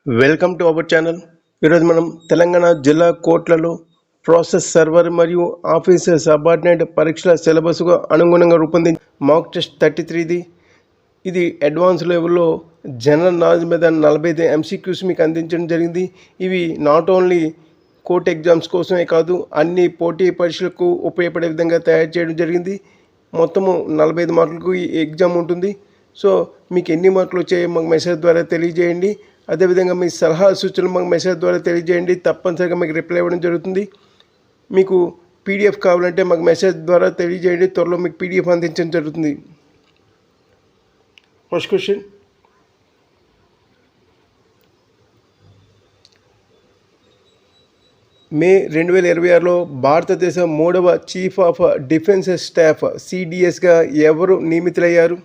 Welcome to our channel. ఈరోజు మనం తెలంగాణ జిల్లా కోర్టులలో ప్రాసెస్ సర్వర్ మరియు ఆఫీసర్ సబార్డినేట్ పరీక్షల సిలబస్కు అనుగుణంగా రూపొందించిన మాక్ టెస్ట్ 33ది. ఇది అడ్వాన్స్ లెవెల్లో జనరల్ నాలెడ్జ్ మీద 45 MCQs మీకు అందించడం జరిగింది. ఇవి నాట్ ఓన్లీ కోర్ట్ ఎగ్జామ్స్ కోసమే కాదు, అన్ని పోటీ పరీక్షలకు ఉపయోగపడే విధంగా తయారు చేయడం జరిగింది. మొత్తము 45 మార్కులకు ఈ ఎగ్జామ్ ఉంటుంది. సో మీకు ఎన్ని మార్కులు వచ్చాయో మాకు మెసేజ్ ద్వారా తెలియజేయండి. అదేవిధంగా మీ సలహా సూచనలు మాకు మెసేజ్ ద్వారా తెలియజేయండి. తప్పనిసరిగా మీకు రిప్లై ఇవ్వడం జరుగుతుంది. మీకు PDF కావాలంటే మాకు మెసేజ్ ద్వారా తెలియజేయండి. త్వరలో మీకు PDF అందించడం జరుగుతుంది. ఫస్ట్ క్వశ్చన్, మే 2026లో భారతదేశ 3వ చీఫ్ ఆఫ్ డిఫెన్స్ స్టాఫ్ CDSగా ఎవరు నియమితులయ్యారు?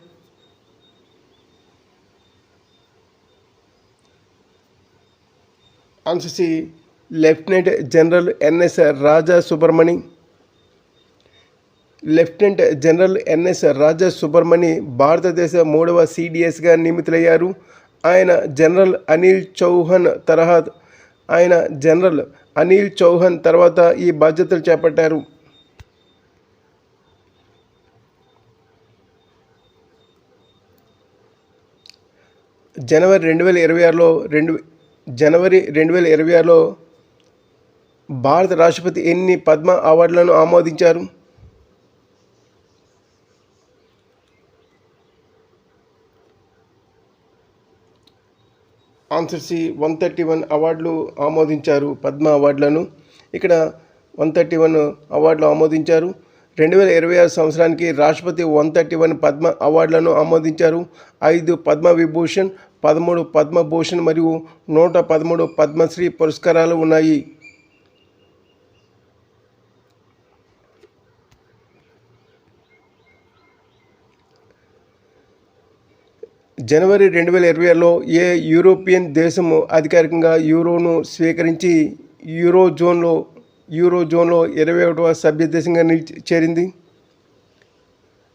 Answer C, lieutenant general NS Raja Subramani. Lieutenant general NS Raja Subramani భారతదేశ 3వ CDSగా నియమితులయ్యారు. ఆయన జనరల్ అనిల్ చౌహాన్ తర్వాత ఈ బాధ్యతలు చేపట్టారు. జనవరి 2026లో భారత రాష్ట్రపతి ఎన్ని పద్మ అవార్డులను ఆమోదించారు? ఆన్సర్ సి, 131 అవార్డులు ఆమోదించారు, పద్మ అవార్డులను. ఇక్కడ 131 అవార్డులు ఆమోదించారు. 2026 సంవత్సరానికి రాష్ట్రపతి 131 పద్మ అవార్డులను ఆమోదించారు. 5 పద్మ విభూషణ్, 13 పద్మభూషణ్ మరియు 113 పద్మశ్రీ పురస్కారాలు ఉన్నాయి. జనవరి 2026లో ఏ యూరోపియన్ దేశము అధికారికంగా యూరోను స్వీకరించి యూరోజోన్లో 21వ సభ్య దేశంగా చేరింది?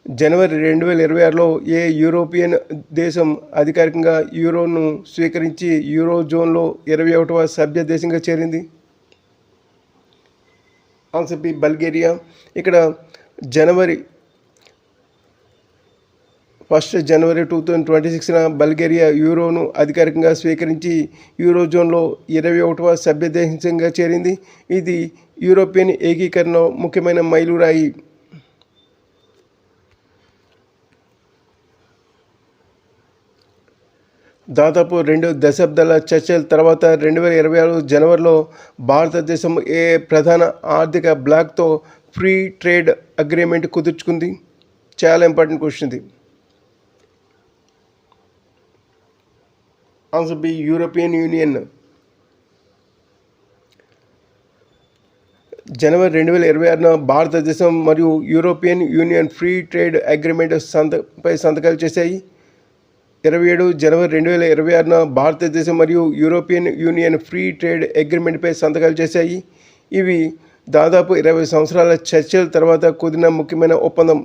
జనవరి 2026లో ఏ యూరోపియన్ దేశం అధికారికంగా యూరోను స్వీకరించి యూరోజోన్లో 21వ సభ్య దేశంగా చేరింది? Answer B, Bulgaria. ఇక్కడ జనవరి 2026న బల్గేరియా యూరోను అధికారికంగా స్వీకరించి యూరోజోన్లో 21వ సభ్య దేశంగా చేరింది. ఇది యూరోపియన్ ఏకీకరణ ముఖ్యమైన మైలురాయి. దాదాపు 2 దశాబ్దాల చర్చల తర్వాత 2026 జనవరిలో భారతదేశం ఏ ప్రధాన ఆర్థిక బ్లాక్తో ఫ్రీ ట్రేడ్ అగ్రిమెంట్ కుదుర్చుకుంది? చాలా ఇంపార్టెంట్ క్వశ్చన్ ఇది. Answer B, European Union. జనవరి 2026న భారతదేశం మరియు European Union free trade agreement పై సంతకాలు చేశాయి. 27 జనవరి 2026న భారతదేశం మరియు యూరోపియన్ యూనియన్ ఫ్రీ ట్రేడ్ అగ్రిమెంట్పై సంతకాలు చేశాయి. ఇవి దాదాపు 20 సంవత్సరాల చర్చల తర్వాత కుదిరిన ముఖ్యమైన ఒప్పందం.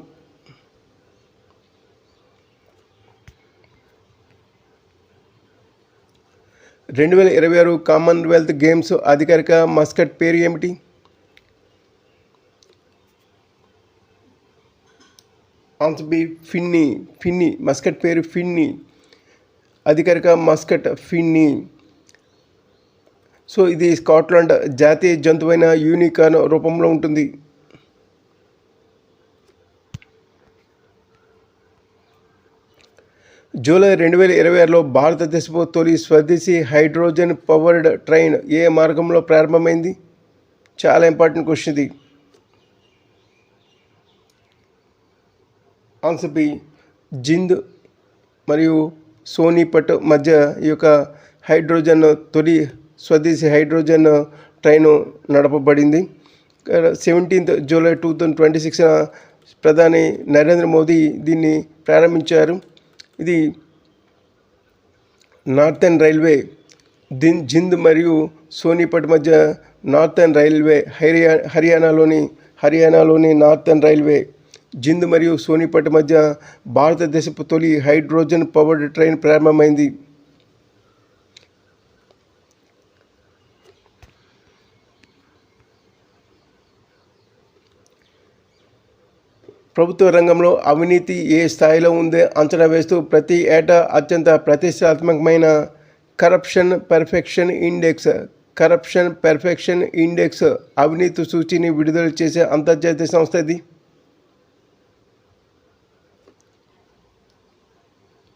రెండు 2026 కామన్వెల్త్ గేమ్స్ అధికారిక మస్కట్ పేరు ఏమిటి? Answer B, Finny. మస్కట్ పేరు ఫిన్నీ. అధికారిక మస్కట్ ఫిన్నీ. సో ఇది స్కాట్లాండ్ జాతీయ జంతువైన యూనికార్న్ రూపంలో ఉంటుంది. జూలై 2026లో భారతదేశపు తొలి స్వదేశీ హైడ్రోజన్ పవర్డ్ ట్రైన్ ఏ మార్గంలో ప్రారంభమైంది? చాలా ఇంపార్టెంట్ క్వశ్చన్ ఇది. ఆన్సర్ బి, జింద్ మరియు సోనీపట్ మధ్య ఈ యొక్క తొలి స్వదేశీ హైడ్రోజన్ ట్రైను నడపబడింది. 17 జూలై 2026న ప్రధాని నరేంద్ర మోదీ దీన్ని ప్రారంభించారు. ఇది నార్థన్ రైల్వే జింద్ మరియు సోనీపట్ మధ్య నార్థన్ రైల్వే హర్యానాలోని నార్థన్ రైల్వే జింద్ మరియు సోనీపట్ మధ్య భారతదేశపు తొలి హైడ్రోజన్ పవర్డ్ ట్రైన్ ప్రారంభమైంది. ప్రభుత్వ రంగంలో అవినీతి ఏ స్థాయిలో ఉందో అంచనా వేస్తూ ప్రతి ఏటా అత్యంత ప్రతిష్టాత్మకమైన కరప్షన్ పర్ఫెక్షన్ ఇండెక్స్ అవినీతి సూచీని విడుదల చేసే అంతర్జాతీయ సంస్థ ఇది.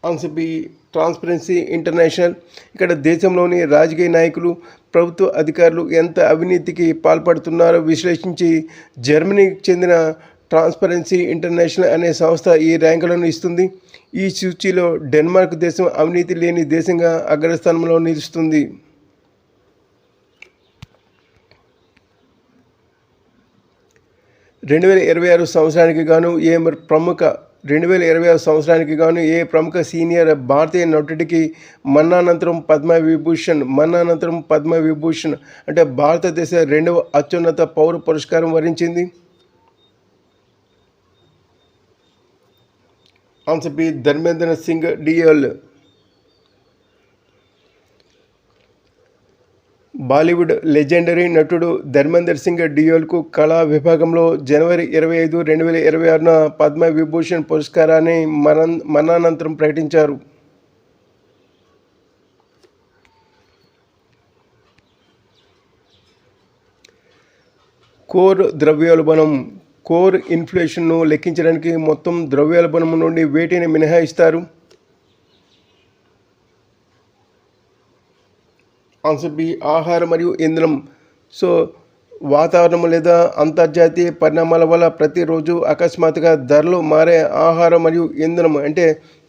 Answer B transparency international. ఇక్కడ దేశంలోని రాజకీయ నాయకులు, ప్రభుత్వ అధికారులు ఎంత అవినీతికి పాల్పడుతున్నారో విశ్లేషించి జర్మనీకి చెందిన ట్రాన్స్పరెన్సీ ఇంటర్నేషనల్ అనే సంస్థ ఈ ర్యాంకులను ఇస్తుంది. ఈ సూచీలో డెన్మార్క్ దేశం అవినీతి లేని దేశంగా అగ్రస్థానంలో నిలుస్తుంది. 2026 సంవత్సరానికి గాను ఏ ప్రముఖ సీనియర్ భారతీయ నటుడికి మరణానంతరం పద్మవిభూషణ్ అంటే భారతదేశ 2వ అత్యున్నత పౌర పురస్కారం వరించింది. Answer B Dharmendra Singh Deol. Bollywood legendary నటుడు ధర్మేందర్ సింగ్ డియోల్కు కళా విభాగంలో జనవరి 25, 2026న పద్మవిభూషణ్ పురస్కారాన్ని మరణానంతరం ప్రకటించారు. కోర్ ఇన్ఫ్లేషన్ను లెక్కించడానికి మొత్తం ద్రవ్యోల్బణం నుండి వేటిని మినహాయిస్తారు? ఆన్సర్ బి ఆహారం మరియు ఇంధనం. సో వాతావరణం లేదా అంతర్జాతీయ పరిణామాల వల్ల ప్రతిరోజు అకస్మాత్తుగా ధరలు మారే ఆహారం మరియు ఇంధనం అంటే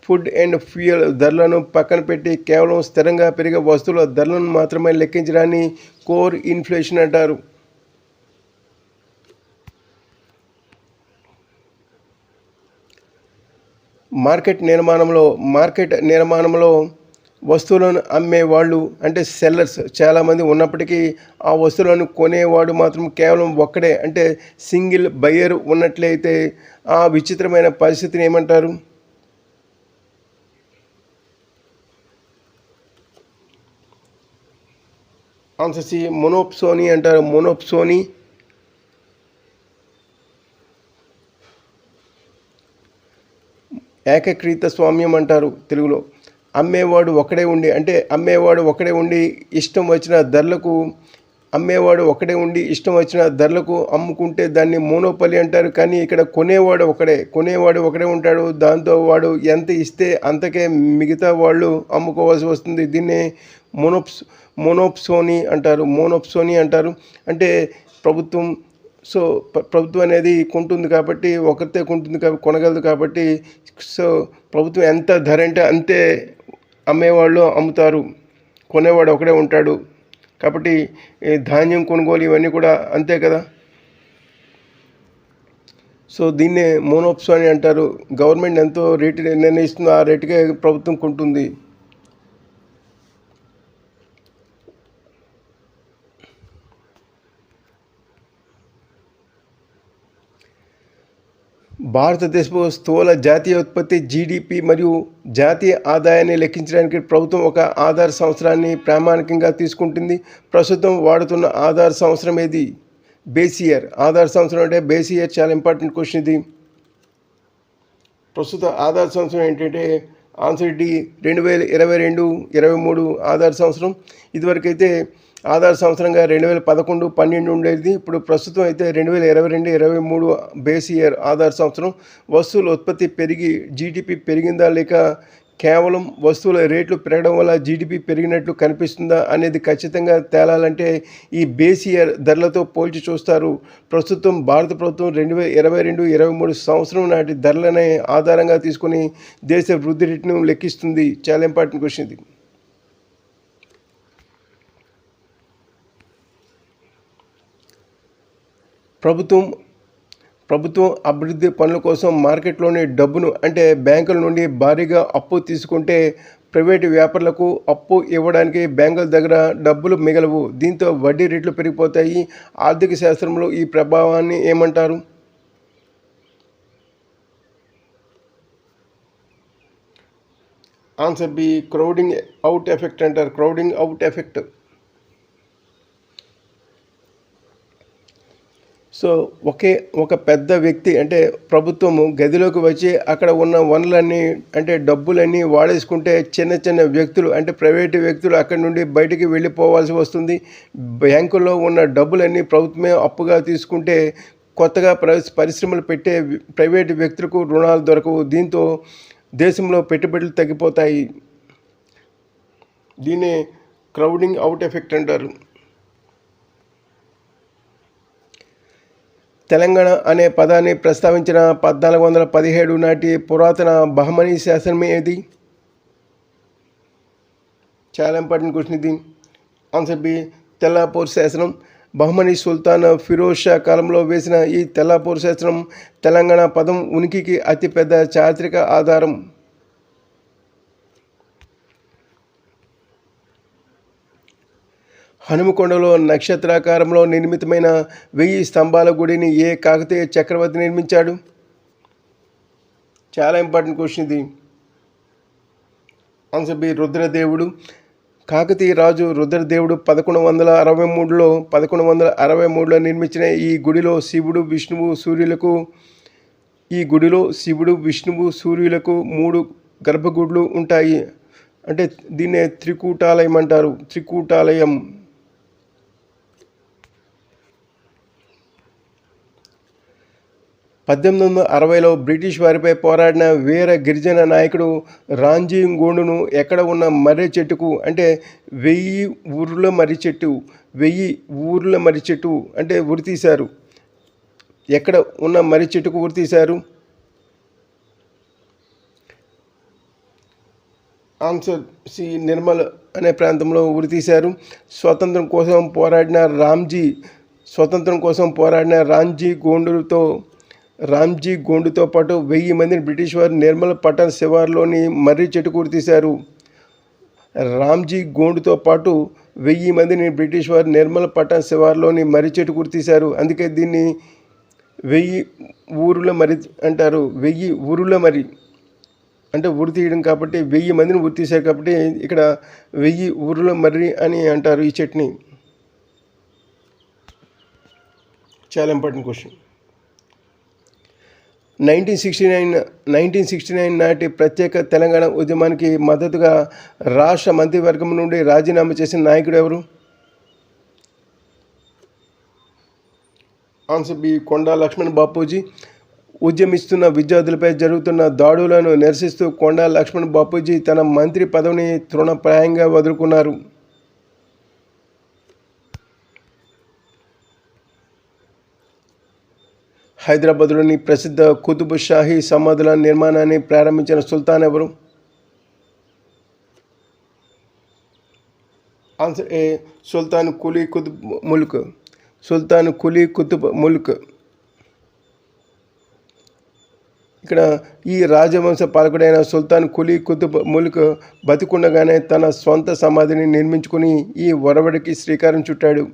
ఫుడ్ అండ్ ఫ్యూయల్ ధరలను పక్కన పెట్టి కేవలం స్థిరంగా పెరిగే వస్తువుల ధరలను మాత్రమే లెక్కించడాన్ని కోర్ ఇన్ఫ్లేషన్ అంటారు. మార్కెట్ నిర్మాణంలో వస్తువులను అమ్మేవాళ్ళు అంటే సెల్లర్స్ చాలామంది ఉన్నప్పటికీ ఆ వస్తువులను కొనేవాడు మాత్రం కేవలం ఒక్కడే అంటే సింగిల్ బయ్యర్ ఉన్నట్లయితే ఆ విచిత్రమైన పరిస్థితిని ఏమంటారు? ఆన్సర్ సి మొనోప్సోనీ అంటారు. మొనోప్సోనీ. ఏకక్రీత స్వామ్యం అంటారు తెలుగులో. అమ్మేవాడు ఒక్కడే ఉండి ఇష్టం వచ్చిన ధరలకు అమ్ముకుంటే దాన్ని మోనోపలి అంటారు. కానీ ఇక్కడ కొనేవాడు ఒకడే ఉంటాడు. దాంతో వాడు ఎంత ఇస్తే అంతకే మిగతా వాళ్ళు అమ్ముకోవాల్సి వస్తుంది. దీన్ని మోనోప్సోనీ అంటారు. అంటే ప్రభుత్వం అనేది కొంటుంది కాబట్టి ఒకరితే కొనగలదు కాబట్టి ప్రభుత్వం ఎంత ధర అంటే అంతే అమ్మేవాళ్ళు అమ్ముతారు, కొనేవాడు ఒకడే ఉంటాడు. కాబట్టి ధాన్యం కొనుగోలు ఇవన్నీ కూడా అంతే కదా. దీన్నే మోనోప్సోనీ అంటారు. గవర్నమెంట్ ఎంతో రేటు నిర్ణయిస్తుందో ఆ రేటుకే ప్రభుత్వం కొంటుంది. భారతదేశపు స్థూల జాతీయ ఉత్పత్తి జీడిపి మరియు జాతీయ ఆదాయాన్ని లెక్కించడానికి ప్రభుత్వం ఒక ఆధార సంవత్సరాన్ని ప్రామాణికంగా తీసుకుంటుంది. ప్రస్తుతం వాడుతున్న ఆధార సంవత్సరం ఏది? Base year. ఆధార సంవత్సరం అంటే బేస్ ఇయర్ చాలా ఇంపార్టెంట్ క్వశ్చన్ ఇది. ప్రస్తుత ఆధార సంవత్సరం ఏంటంటే ఆన్సర్ డి 2022-23 ఆధార సంవత్సరం. ఇదివరకైతే ఆధార సంవత్సరంగా 2011-12 ఉండేది. ఇప్పుడు ప్రస్తుతం అయితే 2022-23 బేస్ ఇయర్ ఆధార సంవత్సరం. వస్తువుల ఉత్పత్తి పెరిగి జీడిపి పెరిగిందా లేక కేవలం వస్తువుల రేట్లు పెరగడం వల్ల జీడిపి పెరిగినట్లు కనిపిస్తుందా అనేది ఖచ్చితంగా తేలాలంటే ఈ బేస్ ఇయర్ ధరలతో పోల్చి చూస్తారు. ప్రస్తుతం భారత ప్రభుత్వం 2022-23 సంవత్సరం నాటి ధరలనే ఆధారంగా తీసుకొని దేశ వృద్ధి రేటును లెక్కిస్తుంది. చాలా ఇంపార్టెంట్ క్వశ్చన్ ఇది. ప్రభుత్వం అభివృద్ధి పనుల కోసం మార్కెట్లోని డబ్బును అంటే బ్యాంకుల నుండి భారీగా అప్పు తీసుకుంటే ప్రైవేటు వ్యాపారులకు అప్పు ఇవ్వడానికి బ్యాంకుల దగ్గర డబ్బులు మిగలవు. దీంతో వడ్డీ రేట్లు పెరిగిపోతాయి. ఆర్థిక శాస్త్రంలో ఈ ప్రభావాన్ని ఏమంటారు? Answer B crowding out effect అంటారు. Crowding out effect. సో ఒక పెద్ద వ్యక్తి అంటే ప్రభుత్వము గదిలోకి వచ్చి అక్కడ ఉన్న వనరులన్నీ అంటే డబ్బులన్నీ వాడేసుకుంటే చిన్న చిన్న వ్యక్తులు అంటే ప్రైవేటు వ్యక్తులు అక్కడి నుండి బయటికి వెళ్ళిపోవాల్సి వస్తుంది. బ్యాంకుల్లో ఉన్న డబ్బులన్నీ ప్రభుత్వమే అప్పుగా తీసుకుంటే కొత్తగా పరిశ్రమలు పెట్టే ప్రైవేటు వ్యక్తులకు రుణాలు దొరకవు. దీంతో దేశంలో పెట్టుబడులు తగ్గిపోతాయి. దీన్నే క్రౌడింగ్ అవుట్ ఎఫెక్ట్ అంటారు. తెలంగాణ అనే పదాన్ని ప్రస్తావించిన 1417 నాటి పురాతన బహమనీ శాసనం ఏది? చాలా ఇంపార్టెంట్ క్వశ్చన్ ఇది. ఆన్సర్ బి తెల్లాపూర్ శాసనం. బహమనీ సుల్తాన్ ఫిరోజ్ షా కాలంలో వేసిన ఈ తెల్లాపూర్ శాసనం తెలంగాణ పదం ఉనికికి అతిపెద్ద చారిత్రక ఆధారం. హనుమకొండలో నక్షత్రాకారంలో నిర్మితమైన 1000 స్తంభాల గుడిని ఏ కాకతీయ చక్రవర్తి నిర్మించాడు? చాలా ఇంపార్టెంట్ క్వశ్చన్ ఇది. ఆన్సర్ బి రుద్రదేవుడు. కాకతీయ రాజు రుద్రదేవుడు 1163లో నిర్మించిన ఈ గుడిలో శివుడు విష్ణువు సూర్యులకు 3 గర్భగుడులు ఉంటాయి. అంటే దీన్నే త్రికూటాలయం అంటారు. త్రికూటాలయం. 1860లో బ్రిటిష్ వారిపై పోరాడిన వీర గిరిజన నాయకుడు రాంజీ గోండును ఎక్కడ ఉన్న మర్రి చెట్టుకు అంటే 1000 ఊర్ల మర్రి చెట్టు అంటే ఉరితీశారు. ఎక్కడ ఉన్న మర్రి చెట్టుకు ఉరితీశారు? ఆన్సర్ సి నిర్మల్ అనే ప్రాంతంలో ఉరితీశారు. స్వాతంత్రం కోసం పోరాడిన రామ్జీ గోండుతో పాటు 1000 మందిని బ్రిటిష్ వారు నిర్మల్ పట్టణ శివార్లోని మర్రి చెట్టుకు ఉరితీశారు. రామ్జీ గోండుతో పాటు 1000 మందిని బ్రిటిష్ వారు నిర్మల్ పట్టణ శివార్లోని మర్రి చెట్టుకు ఉరితీశారు. అందుకే దీన్ని 1000 ఊరుల మర్రి అంటారు. 1000 ఊరుల మర్రి అంటే ఉరి తీయడం కాబట్టి 1000 మందిని ఉరి తీశారు కాబట్టి ఇక్కడ 1000 ఊరుల మర్రి అని అంటారు ఈ చెట్టుని. చాలా ఇంపార్టెంట్ క్వశ్చన్. 1969 నాటి ప్రత్యేక తెలంగాణ ఉద్యమానికి మద్దతుగా రాష్ట్ర మంత్రివర్గం నుండి రాజీనామా చేసిన నాయకుడు ఎవరు? ఆన్సర్ బి కొండా లక్ష్మణ్ బాపూజీ. ఉద్యమిస్తున్న విద్యార్థులపై జరుగుతున్న దాడులను నిరసిస్తూ కొండా లక్ష్మణ్ బాపూజీ తన మంత్రి పదవిని తృణప్రాయంగా వదులుకున్నారు. హైదరాబాద్లోని ప్రసిద్ధ కుతుబ్ షాహీ సమాధుల నిర్మాణాన్ని ప్రారంభించిన సుల్తాన్ ఎవరు? ఆన్సర్ ఏ సుల్తాన్ కులీ కుతుబ్ ముల్క్. ఇక్కడ ఈ రాజవంశ పాలకుడైన సుల్తాన్ కులీ కుతుబ్ ముల్క్ బతికుండగానే తన సొంత సమాధిని నిర్మించుకుని ఈ ఒరవడికి శ్రీకారం చుట్టాడు.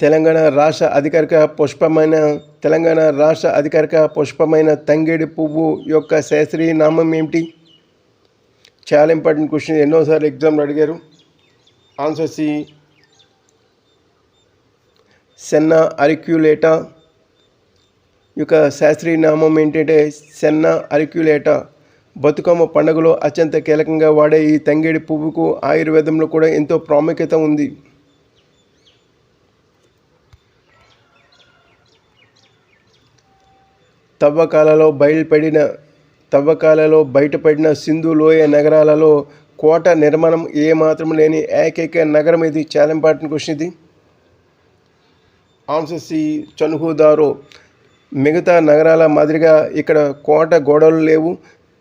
తెలంగాణ రాష్ట్ర అధికారిక పుష్పమైన తంగేడి పువ్వు యొక్క శాస్త్రీయ నామం ఏమిటి? చాలా ఇంపార్టెంట్ క్వశ్చన్, ఎన్నోసార్లు ఎగ్జామ్లో అడిగారు. Answer C సెన్నా అరిక్యులేటా. యొక్క శాస్త్రీయ నామం ఏంటంటే సెన్నా అరిక్యులేటా. బతుకమ్మ పండుగలో అత్యంత కీలకంగా వాడే ఈ తంగేడి పువ్వుకు ఆయుర్వేదంలో కూడా ఎంతో ప్రాముఖ్యత ఉంది. తవ్వకాలలో బయటపడిన సింధు లోయ నగరాలలో కోట నిర్మాణం ఏమాత్రం లేని ఏకైక నగరం ఇది. చాలా ఇంపార్టెంట్ క్వశ్చన్ ఇది. Answer C Chanhudaro. మిగతా నగరాల మాదిరిగా ఇక్కడ కోట గోడలు లేవు.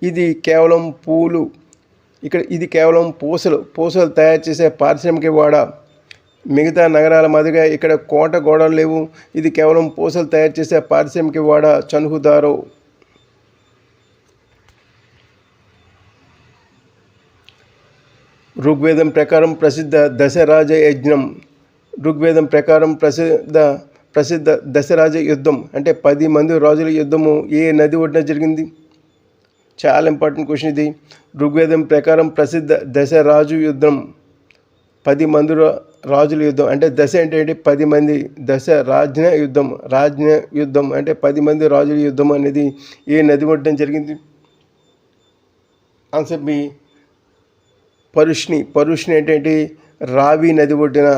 ఇది కేవలం పూసలు తయారు చేసే పారిశ్రామిక వాడ. మిగతా నగరాల మాదిరిగా ఇక్కడ కోట గోడలు లేవు. ఇది కేవలం పూసలు తయారు చేసే పారిశ్రామిక వాడ చన్హుదారో. ఋగ్వేదం ప్రకారం ప్రసిద్ధ దశరాజ యుద్ధం అంటే 10 మంది రాజుల యుద్ధము ఏ నది ఒడ్డున జరిగింది? చాలా ఇంపార్టెంట్ క్వశ్చన్ ఇది. ఋగ్వేదం ప్రకారం ప్రసిద్ధ దశరాజు యుద్ధం 10 మంది రాజుల యుద్ధం అంటే దశ ఏంటంటే 10 మంది దశ రాజ్య యుద్ధం అంటే 10 మంది రాజుల యుద్ధం అనేది ఏ నది ఒడ్డున జరిగింది? ఆన్సర్ బి పరుష్ని ఏంటంటే రావి నది ఒడ్డున.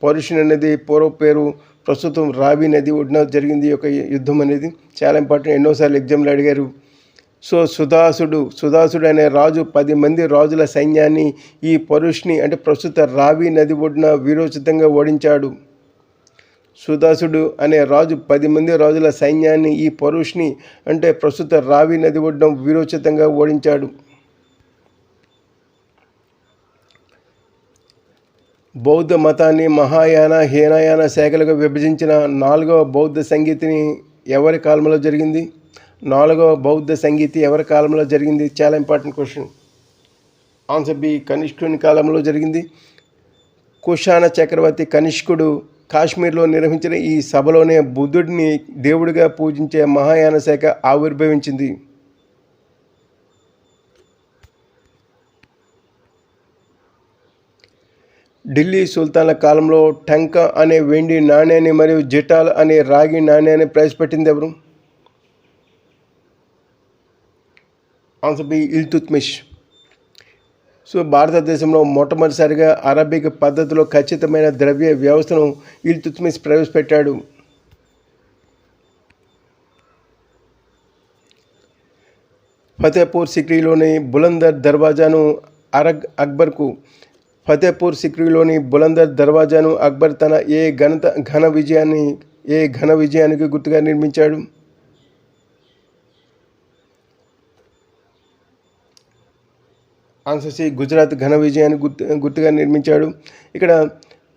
పరుష్ని అనేది పూర్వ పేరు, ప్రస్తుతం రావి నది ఒడ్డున జరిగింది ఈ యొక్క యుద్ధం అనేది. చాలా ఇంపార్టెంట్, ఎన్నోసార్లు ఎగ్జామ్లో అడిగారు. సో సుదాసుడు అనే రాజు 10 మంది రాజుల సైన్యాన్ని ఈ పరుష్ని అంటే ప్రస్తుత రావి నది ఒడ్డున వీరోచితంగా ఓడించాడు. సుదాసుడు అనే రాజు 10 మంది రాజుల సైన్యాన్ని ఈ పరుష్ని అంటే ప్రస్తుత రావి నది ఒడ్డున వీరోచితంగా ఓడించాడు. బౌద్ధ మతాన్ని మహాయాన, హీనయాన శాఖలుగా విభజించిన 4వ బౌద్ధ సంగీతిని ఎవరి కాలంలో జరిగింది? 4వ బౌద్ధ సంగీతి ఎవరి కాలంలో జరిగింది? చాలా ఇంపార్టెంట్ క్వశ్చన్. ఆన్సర్ బి కనిష్కుని కాలంలో జరిగింది. కుషాణ చక్రవర్తి కనిష్కుడు కాశ్మీర్లో నిర్వహించిన ఈ సభలోనే బుద్ధుడిని దేవుడిగా పూజించే మహాయాన శాఖ ఆవిర్భవించింది. ఢిల్లీ సుల్తాన్ల కాలంలో టంకా అనే వెండి నాణ్యాన్ని మరియు జిటాల్ అనే రాగి నాణ్యాన్ని ప్రవేశపెట్టింది ఎవరు? Answer B Iltutmish. సో భారతదేశంలో మొట్టమొదటిసారిగా అరబిక్ పద్ధతిలో ఖచ్చితమైన ద్రవ్య వ్యవస్థను ఇల్తుత్మిష్ ప్రవేశపెట్టాడు. ఫతేపూర్ సిక్రీలోని బులందర్ దర్వాజాను అక్బర్ తన ఏ ఘన విజయానికి గుర్తుగా నిర్మించాడు? ఆన్సర్ సి గుజరాత్ ఘన విజయాన్ని గుర్తుగా నిర్మించాడు. ఇక్కడ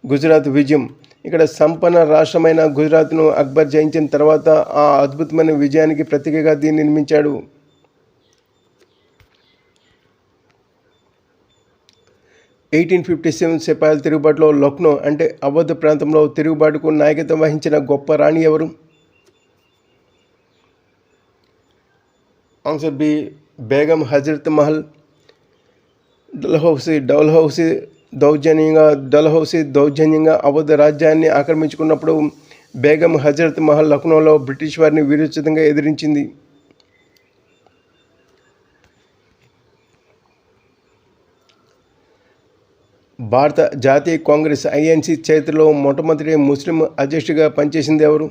గుజరాత్ విజయం, ఇక్కడ సంపన్న రాష్ట్రమైన గుజరాత్ను అక్బర్ జయించిన తర్వాత ఆ అద్భుతమైన విజయానికి ప్రతీకగా దీన్ని నిర్మించాడు. 1857 సిపాయిల తిరుగుబాటులో లక్నో అంటే అవధ్ ప్రాంతంలో తిరుగుబాటుకు నాయకత్వం వహించిన గొప్ప రాణి ఎవరు? Answer B Begum Hazrat Mahal. Dalhousie దౌర్జన్యంగా అవధ్ రాజ్యాన్ని ఆక్రమించుకున్నప్పుడు బేగం హజరత్ మహల్ లక్నోలో బ్రిటిష్ వారిని వీరోచితంగా ఎదిరించింది. భారత జాతీయ కాంగ్రెస్ ఐఎన్సి చరిత్రలో మొట్టమొదటి ముస్లిం అధ్యక్షుడిగా పనిచేసింది ఎవరు?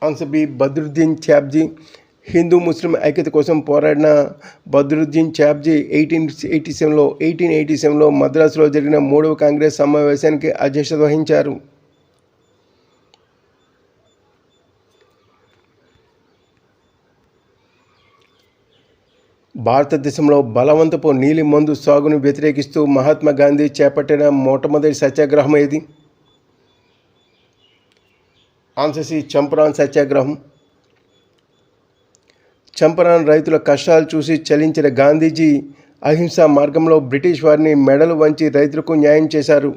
Answer B Badruddin Tyabji. హిందూ ముస్లిం ఐక్యత కోసం పోరాడిన బద్రుద్దీన్ ఛాబ్జీ 1887లో మద్రాసులో జరిగిన 3వ కాంగ్రెస్ సమావేశానికి అధ్యక్షత వహించారు. భారతదేశంలో బలవంతపు నీలి మందు సాగును వ్యతిరేకిస్తూ మహాత్మా గాంధీ చేపట్టిన మొట్టమొదటి సత్యాగ్రహం ఏది? ఆన్సర్ సి చంపారణ్ సత్యాగ్రహం. చంపారణ్ రైతుల కష్టాలు చూసి చలించిన గాంధీజీ అహింసా మార్గంలో బ్రిటిష్ వారిని మెడలు వంచి రైతులకు న్యాయం చేశారు.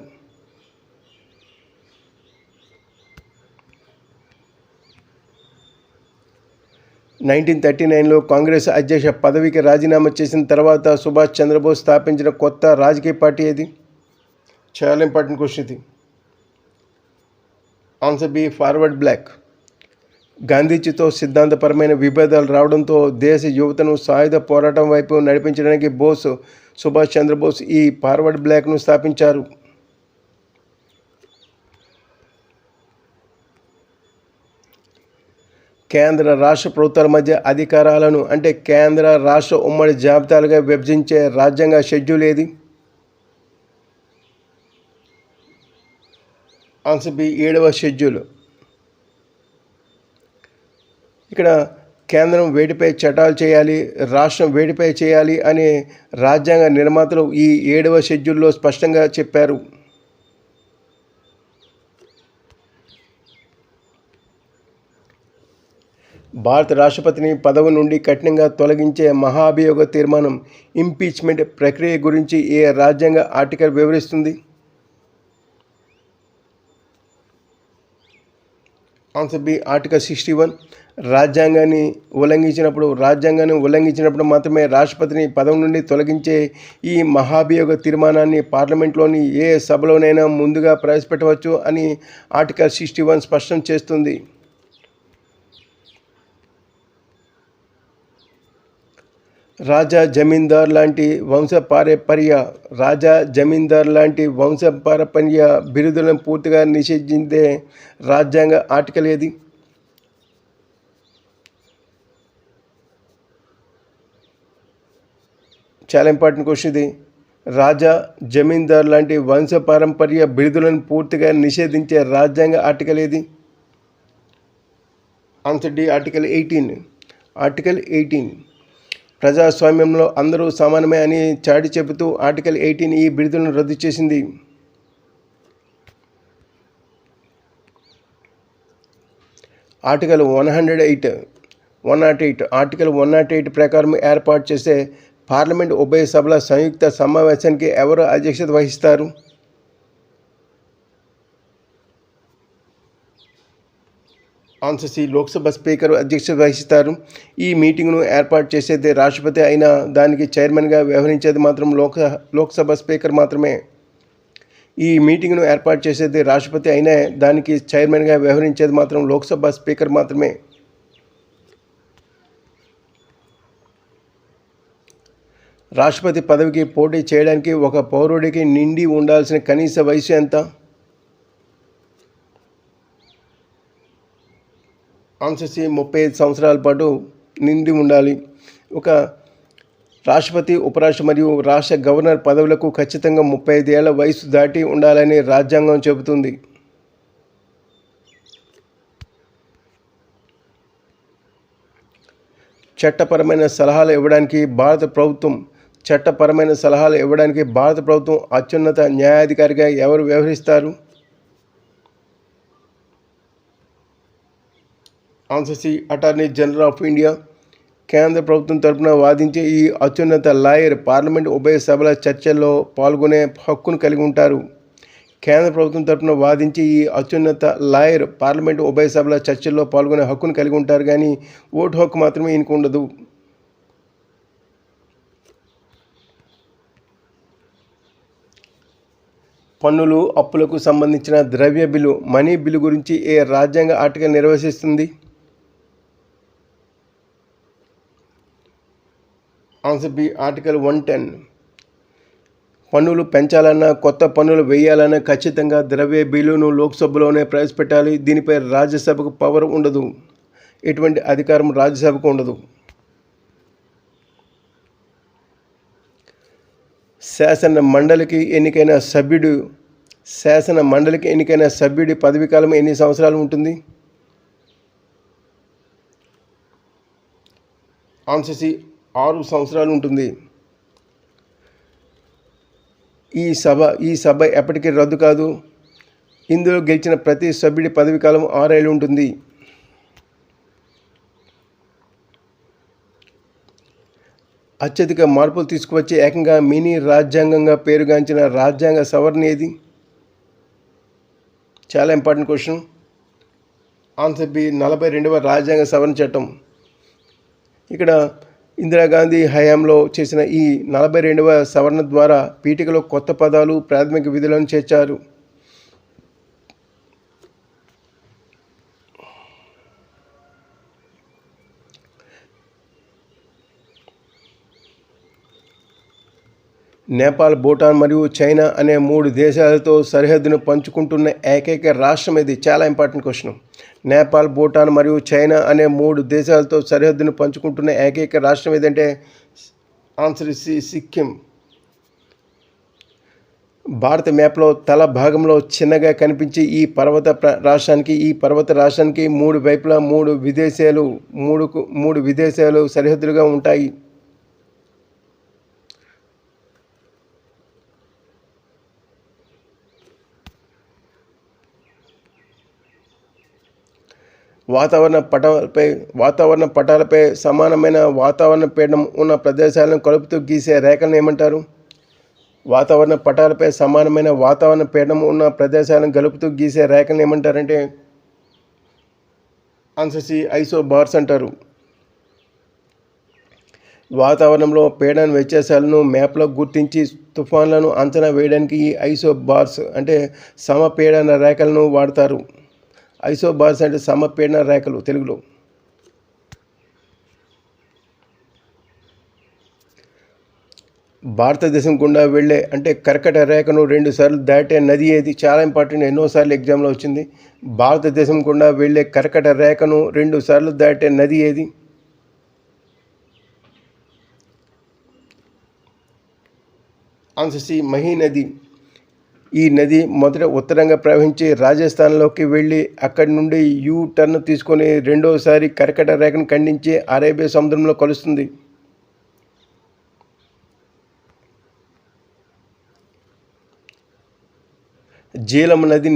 (1939) కాంగ్రెస్ అధ్యక్ష పదవికి రాజీనామా చేసిన తర్వాత సుభాష్ చంద్రబోస్ స్థాపించిన కొత్త రాజకీయ పార్టీ ఏది? చాలా ఇంపార్టెంట్ క్వశ్చన్ ఇది. Answer B Forward Bloc. గాంధీజీతో సిద్ధాంతపరమైన విభేదాలు రావడంతో దేశ యువతను సాయుధ పోరాటం వైపు నడిపించడానికి సుభాష్ చంద్రబోస్ ఈ ఫార్వర్డ్ బ్లాక్ను స్థాపించారు. కేంద్ర రాష్ట్ర ప్రభుత్వాల మధ్య అధికారాలను అంటే కేంద్ర రాష్ట్ర ఉమ్మడి జాబితాలుగా విభజించే రాజ్యాంగ షెడ్యూల్ ఏది? ఆన్సర్ బి 7వ షెడ్యూల్. ఇక్కడ కేంద్రం వేటిపై చట్టాలు చేయాలి, రాష్ట్రం వేటిపై చేయాలి అనే రాజ్యాంగ నిర్మాతలు ఈ 7వ షెడ్యూల్లో స్పష్టంగా చెప్పారు. భారత రాష్ట్రపతిని పదవి నుండి కఠినంగా తొలగించే మహాభియోగ తీర్మానం ఇంపీచ్మెంట్ ప్రక్రియ గురించి ఏ రాజ్యాంగ ఆర్టికల్ వివరిస్తుంది? Answer B article 61. రాజ్యాంగాన్ని ఉల్లంఘించినప్పుడు మాత్రమే రాష్ట్రపతిని పదవి నుండి తొలగించే ఈ మహాభియోగ తీర్మానాన్ని పార్లమెంట్లోని ఏ సభలోనైనా ముందుగా ప్రవేశపెట్టవచ్చు అని ఆర్టికల్ 61 స్పష్టం చేస్తుంది. రాజా జమీందార్ లాంటి వంశపారపర్య బిరుదులను పూర్తిగా నిషేధించే రాజ్యాంగ ఆర్టికల్ ఏది? చాలా ఇంపార్టెంట్ క్వశ్చన్ ఇది. రాజా జమీందార్ లాంటి వంశపారంపర్య బిరుదులను పూర్తిగా నిషేధించే రాజ్యాంగ ఆర్టికల్ ఏది? Answer D article 18. ఆర్టికల్ 18 ప్రజాస్వామ్యంలో అందరూ సమానమే అని చాటి చెబుతూ ఆర్టికల్ 18 ఈ బిరుదులను రద్దు చేసింది. ఆర్టికల్ 108 ఆర్టికల్ 108 ప్రకారం ఏర్పాటు చేసే పార్లమెంట్ ఉభయ సభల సంయుక్త సమావేశానికి ఎవరు అధ్యక్షత వహిస్తారు? ఆన్సర్ సి లోక్సభ స్పీకర్ అధ్యక్షత వహిస్తారు. ఈ మీటింగ్ను ఏర్పాటు చేసేది రాష్ట్రపతి అయినా దానికి చైర్మన్గా వ్యవహరించేది మాత్రం లోక్సభ స్పీకర్ మాత్రమే. ఈ మీటింగ్ను ఏర్పాటు చేసేది రాష్ట్రపతి అయినా దానికి చైర్మన్గా వ్యవహరించేది మాత్రం లోక్సభ స్పీకర్ మాత్రమే. రాష్ట్రపతి పదవికి పోటీ చేయడానికి ఒక పౌరుడికి నిండి ఉండాల్సిన కనీస వయసు ఎంత? ఆన్సర్ సి 35 సంవత్సరాల పాటు నిండి ఉండాలి. ఒక రాష్ట్రపతి, ఉపరాష్ట్రపతి మరియు రాష్ట్ర గవర్నర్ పదవులకు ఖచ్చితంగా 35 ఏళ్ల వయసు దాటి ఉండాలని రాజ్యాంగం చెబుతుంది. చట్టపరమైన సలహాలు ఇవ్వడానికి భారత ప్రభుత్వం అత్యున్నత న్యాయాధికారిగా ఎవరు వ్యవహరిస్తారు? Answer C attorney general of India. కేంద్ర ప్రభుత్వం తరపున వాదించే ఈ అత్యున్నత లాయర్ పార్లమెంట్ ఉభయ సభల చర్చల్లో పాల్గొనే హక్కును కలిగి ఉంటారు. కేంద్ర ప్రభుత్వం తరపున వాదించే ఈ అత్యున్నత లాయర్ పార్లమెంట్ ఉభయ సభల చర్చల్లో పాల్గొనే హక్కును కలిగి ఉంటారు, కానీ ఓటు హక్కు మాత్రమే ఈయనకు ఉండదు. పన్నులు, అప్పులకు సంబంధించిన ద్రవ్య బిల్లు, మనీ బిల్లు గురించి ఏ రాజ్యాంగ ఆర్టికల్ నిర్వహిస్తుంది? Answer B article 110. పన్నులు పెంచాలన్నా కొత్త పన్నులు వేయాలన్నా ఖచ్చితంగా ద్రవ్య బిల్లును లోక్సభలోనే ప్రవేశపెట్టాలి. దీనిపై రాజ్యసభకు పవర్ ఉండదు, ఎటువంటి అధికారం రాజ్యసభకు ఉండదు. శాసన మండలికి ఎన్నికైన సభ్యుడి పదవీకాలం ఎన్ని సంవత్సరాలు ఉంటుంది? ఆన్సర్ సి 6 సంవత్సరాలు ఉంటుంది. ఈ సభ ఎప్పటికీ రద్దు కాదు. ఇందులో గెలిచిన ప్రతి సభ్యుడి పదవీకాలం 6 ఏళ్ళు ఉంటుంది. అత్యధిక మార్పులు తీసుకువచ్చి ఏకంగా మినీ రాజ్యాంగంగా పేరుగాంచిన రాజ్యాంగ సవరణ ఏది? చాలా ఇంపార్టెంట్ క్వశ్చన్. ఆన్సర్ బి 42వ రాజ్యాంగ సవరణ చట్టం. ఇక్కడ ఇందిరాగాంధీ హయాంలో చేసిన ఈ 42వ సవరణ ద్వారా పీఠికలో కొత్త పదాలు, ప్రాథమిక విధులను చేర్చారు. నేపాల్, భూటాన్ మరియు చైనా అనే 3 దేశాలతో సరిహద్దును పంచుకుంటున్న ఏకైక రాష్ట్రం ఇది. చాలా ఇంపార్టెంట్ క్వశ్చన్. నేపాల్, భూటాన్ మరియు చైనా అనే 3 దేశాలతో సరిహద్దును పంచుకుంటున్న ఏకైక రాష్ట్రం ఏదంటే ఆన్సర్ సి సిక్కిం. భారత మ్యాప్లో తల భాగంలో చిన్నగా కనిపించే ఈ పర్వత రాష్ట్రానికి 3 వైపులా 3 విదేశాలు సరిహద్దులుగా ఉంటాయి. వాతావరణ పటాలపై సమానమైన వాతావరణ పీడనం ఉన్న ప్రదేశాలను కలుపుతూ గీసే రేఖలను ఏమంటారు? వాతావరణ పటాలపై సమానమైన వాతావరణ పీడనం ఉన్న ప్రదేశాలను కలుపుతూ గీసే రేఖలను ఏమంటారంటే ఆన్సర్ సి ఐసోబార్స్ అంటారు. వాతావరణంలో పీడన వ్యత్యాసాలను మ్యాప్లో గుర్తించి తుఫాన్లను అంచనా వేయడానికి ఈ ఐసోబార్స్ అంటే సమపీడన రేఖలను వాడతారు. ఐసోబార్స్ అంటే సమపీడన రేఖలు తెలుగులో. భారతదేశం గుండా వెళ్ళే అంటే కర్కట రేఖను 2 సార్లు దాటే నది ఏది? చాలా ఇంపార్టెంట్, ఎన్నోసార్లు ఎగ్జామ్లో వచ్చింది. భారతదేశం గుండా వెళ్ళే కర్కట రేఖను 2 సార్లు దాటే నది ఏది? ఆన్సర్ సి మహీ నది. ఈ నది మొదట ఉత్తరంగా ప్రవహించి రాజస్థాన్లోకి వెళ్ళి అక్కడి నుండి యూ టర్న్ తీసుకొని రెండోసారి కర్కట రేఖను ఖండించి అరేబియా సముద్రంలో కలుస్తుంది. జీలం నది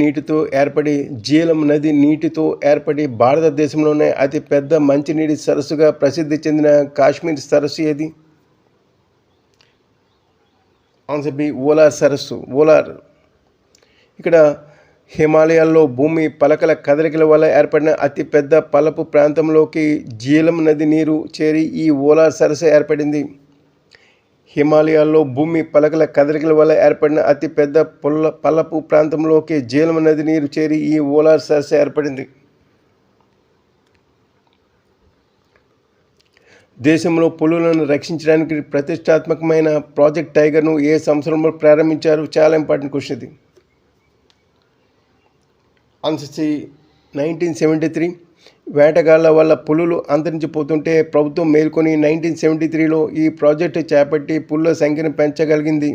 నీటితో ఏర్పడి భారతదేశంలోనే అతిపెద్ద మంచినీటి సరస్సుగా ప్రసిద్ధి చెందిన కాశ్మీర్ సరస్సు ఏది? ఆన్సర్ బి ఓలార్ సరస్సు. ఓలార్. ఇక్కడ హిమాలయాల్లో భూమి పలకల కదలికల వల్ల ఏర్పడిన అతిపెద్ద పలపు ప్రాంతంలోకి జీలం నది నీరు చేరి ఈ ఓలార్ సరస్సు ఏర్పడింది. హిమాలయాల్లో భూమి పలకల కదలికల వల్ల ఏర్పడిన అతిపెద్ద పల్లపు ప్రాంతంలోకి జీలం నది నీరు చేరి ఈ ఓలార్ సరస్సు ఏర్పడింది. దేశంలో పులులను రక్షించడానికి ప్రతిష్టాత్మకమైన ప్రాజెక్ట్ టైగర్ను ఏ సంవత్సరంలో ప్రారంభించారు? చాలా ఇంపార్టెంట్ క్వశ్చన్ ఇది. Answer C 1973. వేటగాళ్ల వల్ల పులులు అంతరించిపోతుంటే ప్రభుత్వం మేల్కొని 1973లో ఈ ప్రాజెక్టు చేపట్టి పులుల సంఖ్యను పెంచగలిగింది.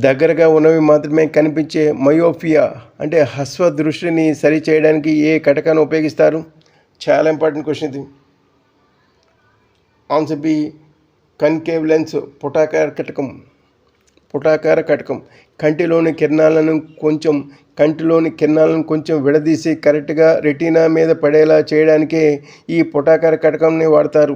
దగ్గరగా ఉన్నవి మాత్రమే కనిపించే మయోపియా అంటే హస్వ దృష్టిని సరిచేయడానికి ఏ కటకాన్ని ఉపయోగిస్తారు? చాలా ఇంపార్టెంట్ క్వశ్చన్ ఇది. ఆన్సర్ బి కన్కేవ్ లెన్స్ పుటాకార కటకం. కంటిలోని కిరణాలను కొంచెం విడదీసి కరెక్ట్గా రెటీనా మీద పడేలా చేయడానికే ఈ పుటాకార కటకంని వాడతారు.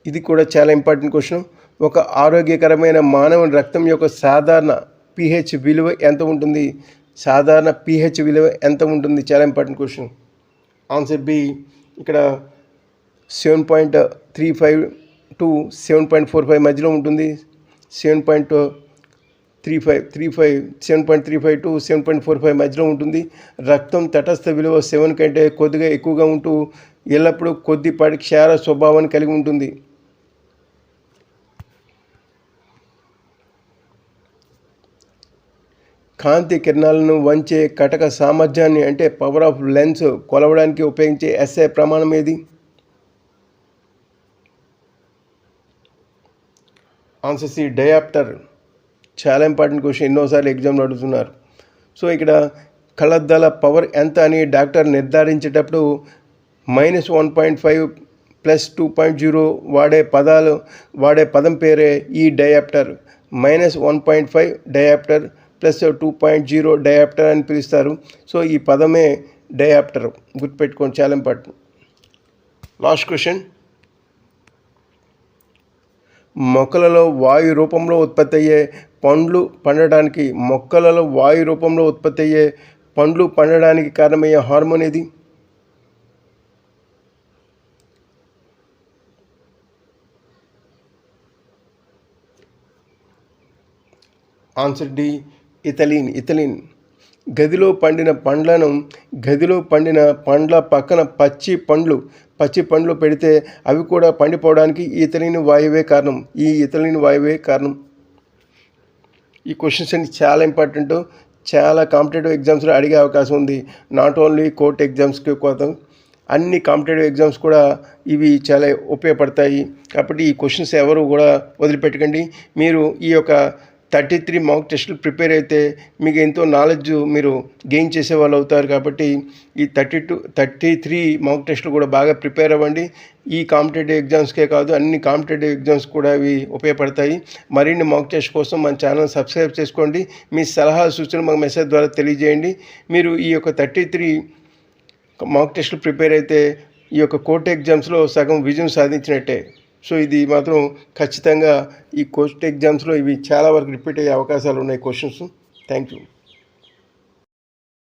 ఇది కూడా చాలా ఇంపార్టెంట్ క్వశ్చన్. ఒక ఆరోగ్యకరమైన మానవుని రక్తం యొక్క సాధారణ pH విలువ ఎంత ఉంటుంది? చాలా ఇంపార్టెంట్ క్వశ్చన్. ఆన్సర్ బి ఇక్కడ 7.35 to 7.45 మధ్యలో ఉంటుంది. 7.35 to 7.45 మధ్యలో ఉంటుంది. రక్తం తటస్థ విలువ 7 కంటే కొద్దిగా ఎక్కువగా ఉంటూ ఎల్లప్పుడూ కొద్దిపాటి క్షార స్వభావాన్ని కలిగి ఉంటుంది. కాంతి కిరణాలను వంచే కటక సామర్థ్యాన్ని అంటే పవర్ ఆఫ్ లెన్స్ కొలవడానికి ఉపయోగించే SI ప్రమాణం ఏది? Answer C dioptre. చాలా ఇంపార్టెంట్ క్వశ్చన్, ఎన్నోసార్లు ఎగ్జామ్లో అడుగుతున్నారు. సో ఇక్కడ కళ్ళద్దాల పవర్ ఎంత అని డాక్టర్ నిర్ధారించేటప్పుడు -1.5 + 2.0 వాడే పదం పేరే ఈ డయాప్టర్. -1.5 డయాప్టర్ +2.0 డయాప్టర్ అని పిలుస్తారు. సో ఈ పదమే డయాప్టర్, గుర్తుపెట్టుకోండి, చాలా ఇంపార్టెంట్. Last question. మొక్కలలో వాయు రూపంలో ఉత్పత్తి అయ్యే పండ్లు పండడానికి కారణమయ్యే హార్మోన్ ఏది? Answer D ethylene. గదిలో పండిన పండ్ల పక్కన పచ్చి పండ్లు పెడితే అవి కూడా పండిపోవడానికి ఈ ఇథలిన్ వాయువే కారణం. ఈ క్వశ్చన్స్ అన్ని చాలా ఇంపార్టెంట్, చాలా కాంపిటేటివ్ ఎగ్జామ్స్లో అడిగే అవకాశం ఉంది. నాట్ ఓన్లీ కోర్ట్ ఎగ్జామ్స్కి కోసం అన్ని కాంపిటేటివ్ ఎగ్జామ్స్ కూడా ఇవి చాలా ఉపయోగపడతాయి. కాబట్టి ఈ క్వశ్చన్స్ ఎవరు కూడా వదిలిపెట్టకండి. మీరు ఈ యొక్క 33 మాక్ టెస్టులు ప్రిపేర్ అయితే మీకు ఎంతో నాలెడ్జ్ మీరు గెయిన్ చేసేవాళ్ళు అవుతారు. కాబట్టి ఈ 33 మాక్ టెస్టులు కూడా బాగా ప్రిపేర్ అవ్వండి. ఈ కాంపిటేటివ్ ఎగ్జామ్స్కే కాదు, అన్ని కాంపిటేటివ్ ఎగ్జామ్స్ కూడా ఇవి ఉపయోగపడతాయి. మరిన్ని మాక్ టెస్ట్ కోసం మన ఛానల్ సబ్స్క్రైబ్ చేసుకోండి. మీ సలహా సూచనలు మాకు మెసేజ్ ద్వారా తెలియజేయండి. మీరు ఈ యొక్క 33 మాక్ టెస్టులు ప్రిపేర్ అయితే ఈ యొక్క కోర్టు ఎగ్జామ్స్లో సగం విజయం సాధించినట్టే. సో ఇది మాత్రం ఖచ్చితంగా ఈ కోర్టు ఎగ్జామ్స్లో ఇవి చాలా వరకు రిపీట్ అయ్యే అవకాశాలు ఉన్నాయి క్వశ్చన్స్. Thank you.